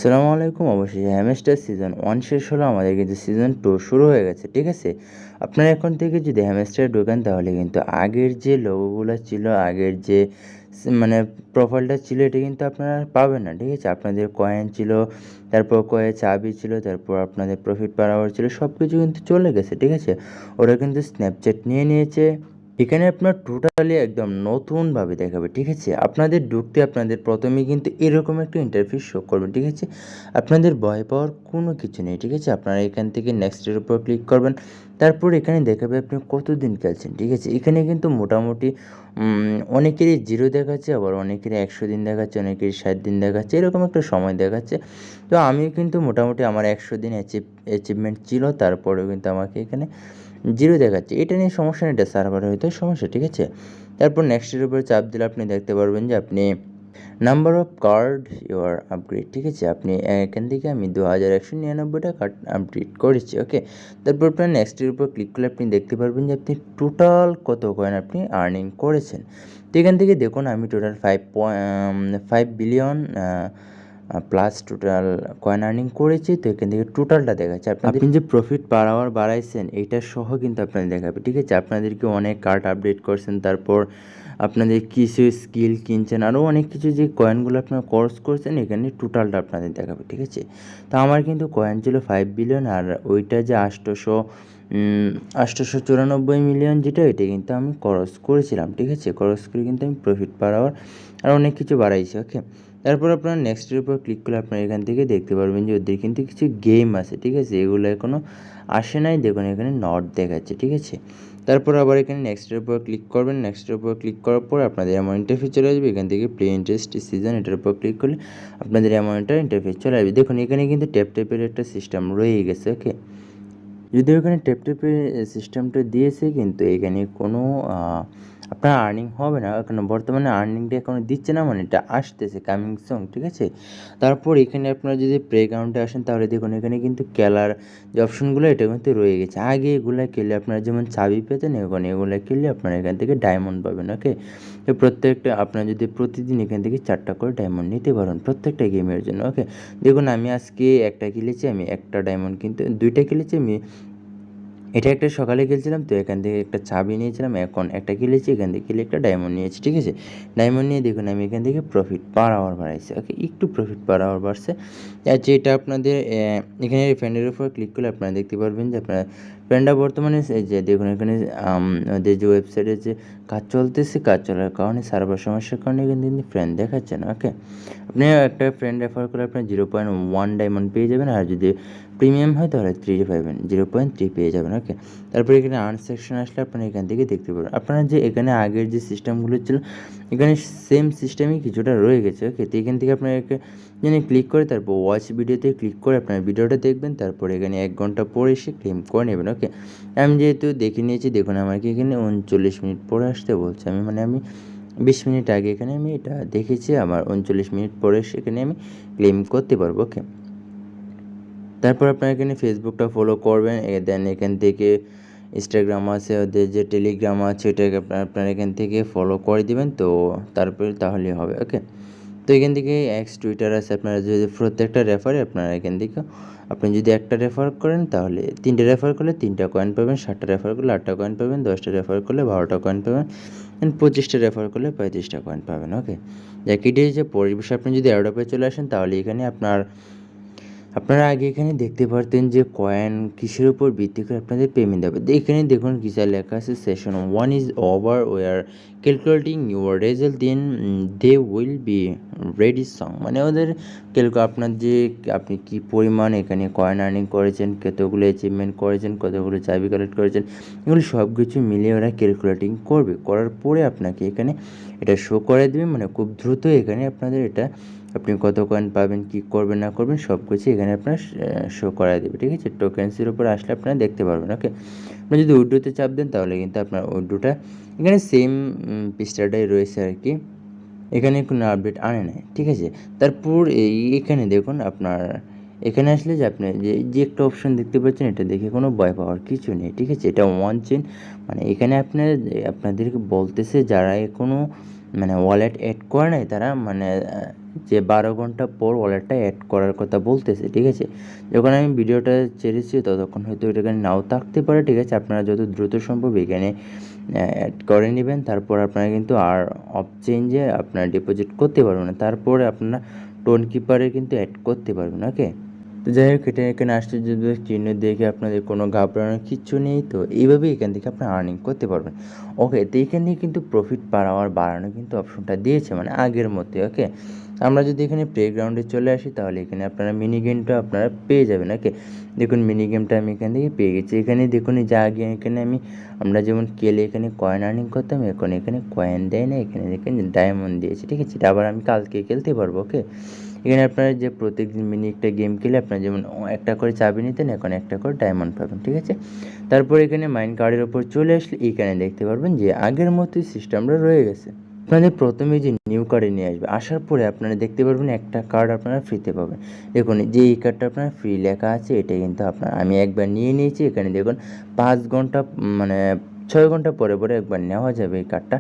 আসসালামু আলাইকুম। অবশেষে হ্যামস্টার সিজন 1 শেষ হলো, আমাদের কিন্তু সিজন 2 শুরু হয়ে গেছে। ঠিক আছে? আপনারা এখন থেকে যদি হ্যামস্টারে ঢোকেন তাহলে কিন্তু আগের যে লোগোগুলা ছিল, আগের যে মানে প্রোফাইলটা ছিল এটা কিন্তু আপনারা পাবেন না। ঠিক আছে? আপনাদের কয়েন ছিল, তারপর চাবি ছিল, তারপর আপনাদের প্রফিট পার আওয়ার ছিল, সবকিছু কিন্তু চলে গেছে। ঠিক আছে? ওরা কিন্তু স্ন্যাপচ্যাট নিয়ে নিয়েছে। এখানে আপনার টোটালি একদম নতুনভাবে দেখাবে। ঠিক আছে? আপনাদের ঢুকতে আপনাদের প্রথমেই কিন্তু এরকম একটা ইন্টারফেস শো করবে। ঠিক আছে? আপনাদের ভয় পাওয়ার কোনো কিছু নেই। ঠিক আছে? আপনারা এখান থেকে নেক্সটের উপর ক্লিক করবেন। তারপর এখানে দেখাবে আপনি কতদিন খেলছেন। ঠিক আছে? এখানে কিন্তু মোটামুটি অনেকেরই 0 দেখাচ্ছে, আবার অনেকেরই 100 দিন দেখাচ্ছে, অনেকেরই 60 দিন দেখাচ্ছে, এরকম একটা সময় দেখাচ্ছে। তো আমি কিন্তু মোটামুটি আমার 100 দিন অ্যাচিভমেন্ট ছিল, তারপরেও কিন্তু আমাকে এখানে 0 দেখাচ্ছে। এটা নিয়ে সমস্যা নেই, এটা সার্ভারের হয়তো সমস্যা। ঠিক আছে? তারপর নেক্সটের উপরে চাপ দিলে আপনি দেখতে পারবেন যে আপনি number of card your upgrade. ঠিক আছে? আপনি এখান থেকে আমি 2199টা কার্ড আপডেট করেছি। ওকে? তারপর আপনার নেক্সটের উপর ক্লিক করলে আপনি দেখতে পারবেন যে আপনি টোটাল কত কয়েন আপনি আর্নিং করেছেন। তো এখান থেকে দেখুন আমি total 5 billion plus total coin earning করেছি। তো এখান থেকে টোটালটা দেখাচ্ছে। আপনি যে প্রফিট পার আওয়ার বাড়াইছেন এইটা সহ কিন্তু আপনাদের দেখাবে। ঠিক আছে? আপনাদেরকে অনেক কার্ড আপডেট করছেন, তারপর আপনাদের কিছু স্কিল কিনছেন, আরও অনেক কিছু যে কয়েনগুলো আপনারা খরচ করছেন এখানে টোটালটা আপনাদের দেখাবে। ঠিক আছে? তো আমার কিন্তু কয়েন ছিল 5 বিলিয়ন, আর ওইটা যে 894 মিলিয়ন যেটা, এটা কিন্তু আমি খরচ করেছিলাম। ঠিক আছে? খরচ করে কিন্তু আমি প্রফিট পার আওয়ার আর অনেক কিছু বাড়াইছি। ওকে? তারপর আপনারা নেক্সটের উপর ক্লিক করলে আপনারা এখান থেকে দেখতে পারবেন যে ওদের কিন্তু কিছু গেম আছে। ঠিক আছে? এগুলো এখনও আসে নাই, দেখুন এখানে নট দেখাচ্ছে। ঠিক আছে? তারপর আবার এখানে নেক্সটের উপর ক্লিক করবেন। নেক্সটের উপর ক্লিক করার পর আপনাদের এমন ইন্টারফেস চলে আসবে। এখান থেকে প্লে ইন্টারেস্ট সিজন এটার উপর ক্লিক করলে আপনাদের এমন একটা ইন্টারফেস চলে আসবে। দেখুন এখানে কিন্তু ট্যাপের একটা সিস্টেম রয়ে গেছে। ওকে? যদিও এখানে ট্যাপের সিস্টেমটা দিয়েছে, কিন্তু এখানে কোনো আপনার আর্নিং হবে না। এখন বর্তমানে আর্নিংটা এখনও দিচ্ছে না, মানে এটা আসতেছে কামিং সুন। ঠিক আছে? তারপর এখানে আপনারা যদি প্লে গ্রাউন্ডে আসেন তাহলে দেখুন এখানে কিন্তু খেলার যে অপশনগুলো এটা কিন্তু রয়ে গেছে। আগে এগুলো খেললে আপনারা যেমন চাবি পেতেন, এখন এগুলো খেললে আপনারা এখান থেকে ডায়মন্ড পাবেন। ওকে? তো প্রত্যেকটা আপনারা যদি প্রতিদিন এখান থেকে 4টা করে ডায়মন্ড নিতে পারেন প্রত্যেকটা গেমের জন্য। ওকে? দেখুন আমি আজকে একটা খেলেছি, আমি একটা ডায়মন্ড কিন্তু 2টা খেলেছি আমি। এটা একটা সকালে খেলছিলাম, তো এখান থেকে একটা চাবি নিয়েছিলাম, এখন একটা খেলেছি, এখান থেকে খেলে একটা ডায়মন্ড নিয়েছি। ঠিক আছে? ডায়মন্ড নিয়ে দেখুন আমি এখান থেকে প্রফিট পার আওয়ার বাড়াইছি। ওকে? একটু প্রফিট পার আওয়ার বাড়ছে। যেটা আপনাদের এখানে ফ্রেন্ডের উপর ক্লিক করলে আপনারা দেখতে পারবেন যে আপনার ফ্রেন্ডরা বর্তমানে যে দেখুন এখানে ওদের যে ওয়েবসাইটে যে কাজ চলতেছে, কাজ চলার কারণে সার্ভার সমস্যার কারণে কিন্তু ফ্রেন্ড দেখাচ্ছে না। ওকে? আপনি একটা ফ্রেন্ড রেফার করলে আপনার 0.1 ডায়মন্ড পেয়ে যাবেন, আর যদি প্রিমিয়াম হয় তাহলে 3 পাবেন, 0.3 পেয়ে যাবেন। ওকে? তারপরে এখানে আর্ন সেকশন আসলে আপনারা এখান থেকে দেখতে পাবেন আপনারা যে এখানে আগের যে সিস্টেমগুলো ছিল এখানে সেম সিস্টেমই কিছুটা রয়ে গেছে। ওকে? তো এখান থেকে আপনারা এখানে ক্লিক করে তারপর ওয়াচ ভিডিওতে ক্লিক করে আপনার ভিডিওটা দেখবেন, তারপর এখানে 1 ঘন্টা পরে এসে ক্লেম করে নেবেন। ওকে? আমি যেহেতু দেখে নিয়েছি, দেখুন আমাকে এখানে 39 মিনিট পরে আসতে বলছে। আমি 20 মিনিট আগে এখানে আমি এটা দেখেছি, আমার 39 মিনিট পরে সেখানে আমি ক্লেম করতে পারবো। ওকে? তারপর আপনারা এখানে ফেসবুকটা ফলো করবেন, দেন এখান থেকে ইনস্টাগ্রাম আছে, ওদের যে টেলিগ্রাম আছে এটাকে আপনারা এখান থেকে ফলো করে দিবেন, তো তারপরে তাহলেই হবে। ওকে? তো এখান থেকে এক্স টুইটার আছে, আপনারা যদি প্রত্যেকটা রেফারে আপনারা এখান থেকে আপনি যদি একটা রেফার করেন তাহলে 3টে রেফার করলে 3টা কয়েন পাবেন, 7টা রেফার করলে 8টা কয়েন পাবেন, 10টা রেফার করলে 12টা কয়েন পাবেন, 25টা রেফার করলে 35টা কয়েন পাবেন। ওকে? একইটি যে পরিবেশে আপনি যদি অ্যাডোপে চলে আসেন তাহলে এখানে আপনারা আগে এখানে দেখতে পারতেন যে কয়েন কিসের উপর ভিত্তি করে আপনাদের পেমেন্ট হবে। এখানে দেখুন কিছু লেখা আছে, session 1 is over, we are calculating your result, then they will be ready soon. মানে ওদের আপনার যে আপনি কি পরিমাণ এখানে কয়েন আর্নিং করেছেন, কতগুলো অ্যাচিভমেন্ট করেছেন, কতগুলো চাবি কালেক্ট করেছেন, এগুলো সব কিছু মিলিয়ে ওরা ক্যালকুলেটিং করবে, করার পরে আপনাকে এখানে এটা শো করে দেবে। মানে খুব দ্রুত এখানে আপনাদের এটা আপনি কত কয়েন পাবেন, কী করবেন না করবেন সব কিছু এখানে আপনার শো করায় দেবে। ঠিক আছে? টোকেন্সের উপর আসলে আপনারা দেখতে পারবেন। ওকে? আপনি যদি উইড্রোতে চাপ দেন তাহলে কিন্তু আপনার উইড্রোটা এখানে সেম পৃষ্ঠাটাই রয়েছে আর কি, এখানে কোনো আপডেট আনে নাই। ঠিক আছে? তারপর এখানে দেখুন আপনার এখানে আসলে যে আপনি যে একটা অপশন দেখতে পাচ্ছেন এটা দেখে কোনো ভয় পাওয়ার কিছু নেই। ঠিক আছে? এটা ওয়ান চেন, মানে এখানে আপনাদেরকে বলতেছে যারা এখনও মানে ওয়ালেট অ্যাড করে নাই তারা মানে যে 12 ঘন্টা পর ওয়ালেটটা অ্যাড করার কথা বলতেছে, ঠিক আছে? যখন আমি ভিডিওটা ছেড়েছি ততক্ষণ হয়তো এটা এখানে নাও থাকতে পারে, ঠিক আছে? আপনারা যত দ্রুত সম্ভব এখানে অ্যাড করে নেবেন। তারপর আপনারা কিন্তু আর অফ চেঞ্জে আপনারা ডিপোজিট করতে পারবেন না। তারপরে আপনারা টোন কিপারে কিন্তু অ্যাড করতে পারবেন, ওকে? তো যাই হোক, এটা এখানে আশ্চর্য চিহ্ন দেখে আপনাদের কোনো ঘাবড়ানোর কিচ্ছু নেই। তো এইভাবেই এখান থেকে আপনারা আর্নিং করতে পারবেন, ওকে? তো এখানে কিন্তু প্রফিট বাড়াওয়ার বাড়ানো কিন্তু অপশনটা দিয়েছে, মানে আগের মতোই, ওকে? আমরা যদি এখানে প্লেগ্রাউন্ডে চলে আসি তাহলে এখানে আপনারা মিনি গেমটা আপনারা পেয়ে যাবেন, ওকে? দেখুন মিনি গেমটা আমি এখান থেকে পেয়ে গেছি। এখানে দেখুন এই যে আগে এখানে আমরা যেমন কেলে এখানে কয়েন আর্নিং করতাম, এখন এখানে কয়েন দেয় না, এখানে দেখেন ডায়মন্ড দিয়েছে, ঠিক আছে? এটা আবার আমি কালকে খেলতে পারবো, ওকে? এখানে আপনারা যে প্রত্যেকদিন মিনি একটা গেম খেলে আপনারা যেমন একটা করে চাবি নিতেন, এখন একটা করে ডায়মন্ড পাবেন, ঠিক আছে? তারপর এখানে মাইন কার্ডের ওপর চলে আসলে এইখানে দেখতে পারবেন যে আগের মতোই সিস্টেমটা রয়ে গেছে। আপনাদের প্রথমে যে নিউ কার্ডে নিয়ে আসবে, আসার পরে আপনারা দেখতে পারবেন একটা কার্ড আপনারা ফ্রিতে পাবেন। দেখুন যে এই কার্ডটা আপনার ফ্রি লেখা আছে, এটা কিন্তু আমি একবার নিয়ে নিয়েছি। এখানে দেখুন 5 ঘন্টা মানে 6 ঘন্টা পরে পরে একবার নেওয়া যাবে এই কার্ডটা।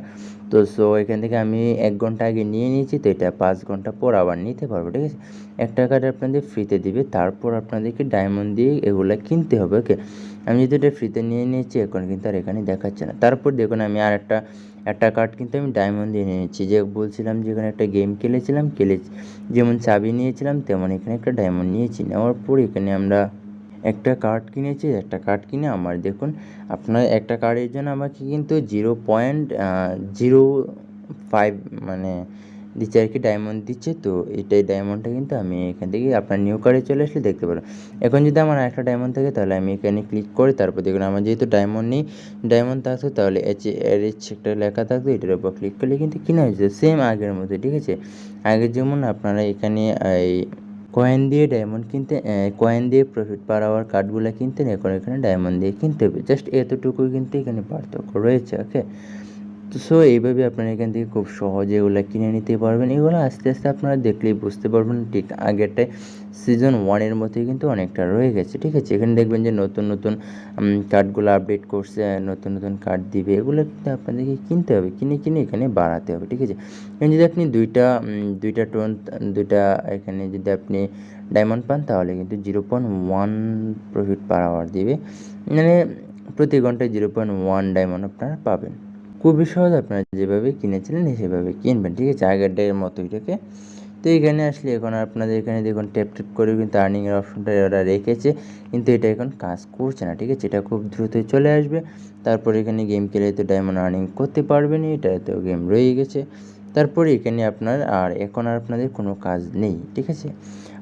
তো এখান থেকে আমি 1 ঘন্টা আগে নিয়ে নিয়েছি, তো এটা 5 ঘন্টা পর আবার নিতে পারবো, ঠিক আছে? একটা কার্ড আপনাদের ফ্রিতে দিবে, তারপর আপনাদেরকে ডায়মন্ড দিয়ে এগুলো কিনতে হবে, ওকে? আমি যদি এটা ফ্রিতে নিয়ে নিয়েছি, এখন কিন্তু আর এখানে দেখাচ্ছে না। তারপর দেখুন আমি আর একটা কার্ড কিন্তু আমি ডায়মন্ড দিয়ে নিয়ে নিচ্ছি। যে বলছিলাম যে এখানে একটা গেম খেলেছিলাম, যেমন চাবি নিয়েছিলাম তেমন এখানে একটা ডায়মন্ড নিয়েছি। নেওয়ার পর এখানে আমরা একটা কার্ড কিনেছি। একটা কার্ড কিনে আমার দেখুন আপনার একটা কার্ডের জন্য আমাকে কিন্তু 0.05 মানে দিচ্ছে আর কি, ডায়মন্ড দিচ্ছে। তো এটাই ডায়মন্ডটা কিন্তু আমি এখান থেকে আপনার নিউ কার্ডে চলে আসলে দেখতে পারবেন। এখন যদি আমার একটা ডায়মন্ড থাকে তাহলে আমি এখানে ক্লিক করি, তারপর দেখুন আমার যেহেতু ডায়মন্ড নেই, ডায়মন্ড থাকতো তাহলে এইচ একটা লেখা থাকতো, এটার উপর ক্লিক করলে কিন্তু কিনা হয়েছে সেম আগের মতো, ঠিক আছে? আগে যেমন আপনারা এখানে এই কয়েন দিয়ে ডায়মন্ড কিনতে, কয়েন দিয়ে প্রফিট পার আওয়ার কার্ডগুলো কিনতেন, এখন এখানে ডায়মন্ড দিয়ে কিনতে হবে। জাস্ট এতটুকুই কিন্তু এখানে পার্থক্য রয়েছে, ওকে? তো এইভাবে আপনারা এখান থেকে খুব সহজে এগুলো কিনে নিতে পারবেন। এগুলো আস্তে আস্তে আপনারা দেখলেই বুঝতে পারবেন ঠিক আগেরটায় সিজন 1 এর মতোই কিন্তু অনেকটা রয়ে গেছে, ঠিক আছে? এখানে দেখবেন যে নতুন নতুন কার্ডগুলো আপডেট করছে, নতুন নতুন কার্ড দিবে। এগুলো কিন্তু আপনাদেরকে কিনতে হবে, কিনে এখানে বাড়াতে হবে, ঠিক আছে? এখানে যদি আপনি দুইটা এখানে যদি আপনি ডায়মন্ড পান তাহলে কিন্তু 0.1 প্রফিট পার আওয়ার দিবে, মানে প্রতি ঘন্টায় 0.1 ডায়মন্ড আপনারা পাবেন। খুবই সহজ, আপনারা যেভাবে কিনেছিলেন সেভাবে কিনবেন, ঠিক আছে? আগের ডের মতো এটাকে। তো এখানে আসলে এখন আপনাদের এখানে দেখুন ট্যাপ করে কিন্তু আর্নিংয়ের অপশনটা ওরা রেখেছে, কিন্তু এটা এখন কাজ করছে না, ঠিক আছে? এটা খুব দ্রুতই চলে আসবে। তারপর এখানে গেম খেলে তো ডায়মন্ড আর্নিং করতে পারবেন, এটা তো গেম রয়ে গেছে। তারপরে এখানে এখন আর আপনাদের কোনো কাজ নেই, ঠিক আছে?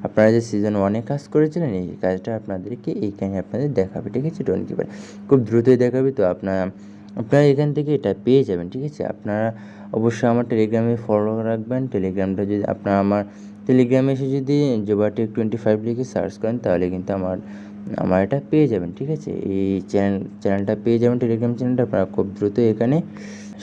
আপনারা যে সিজন 1 কাজ করেছিলেন এই কাজটা আপনাদেরকে এইখানে আপনাদের দেখাবে, ঠিক আছে? টোন কিপার খুব দ্রুতই দেখাবে। তো আপনারা এখান থেকে এটা পেয়ে যাবেন, ঠিক আছে? আপনারা অবশ্যই আমার টেলিগ্রামে ফলো রাখবেন। টেলিগ্রামটা যদি আমার টেলিগ্রামে এসে যদি jobatek25 লিখে সার্চ করেন তাহলে কিন্তু আমার এটা পেয়ে যাবেন, ঠিক আছে? এই চ্যানেলটা পেয়ে যাবেন, টেলিগ্রাম চ্যানেলটা। আপনারা খুব দ্রুত এখানে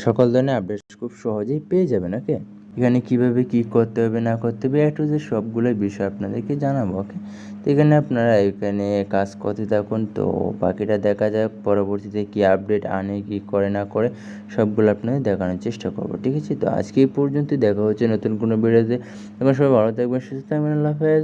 সকল ধরনের আপডেট খুব সহজেই পেয়ে যাবেন, ওকে? এখানে কীভাবে কী করতে হবে না করতে হবে একটু যে সবগুলোই বিষয় আপনাদেরকে জানাবো, ওকে? তো এখানে আপনারা এখানে কাজ করতে থাকুন। তো বাকিটা দেখা যাক পরবর্তীতে কী আপডেট আনে, কী করে না করে সবগুলো আপনাদের দেখানোর চেষ্টা করবো, ঠিক আছে? তো আজকে এই পর্যন্তই, দেখা হচ্ছে নতুন কোনো ভিডিওতে। এখন সবাই ভালো থাকবেন, সুস্থ থাকবেন, আল্লাহ হাফেজ।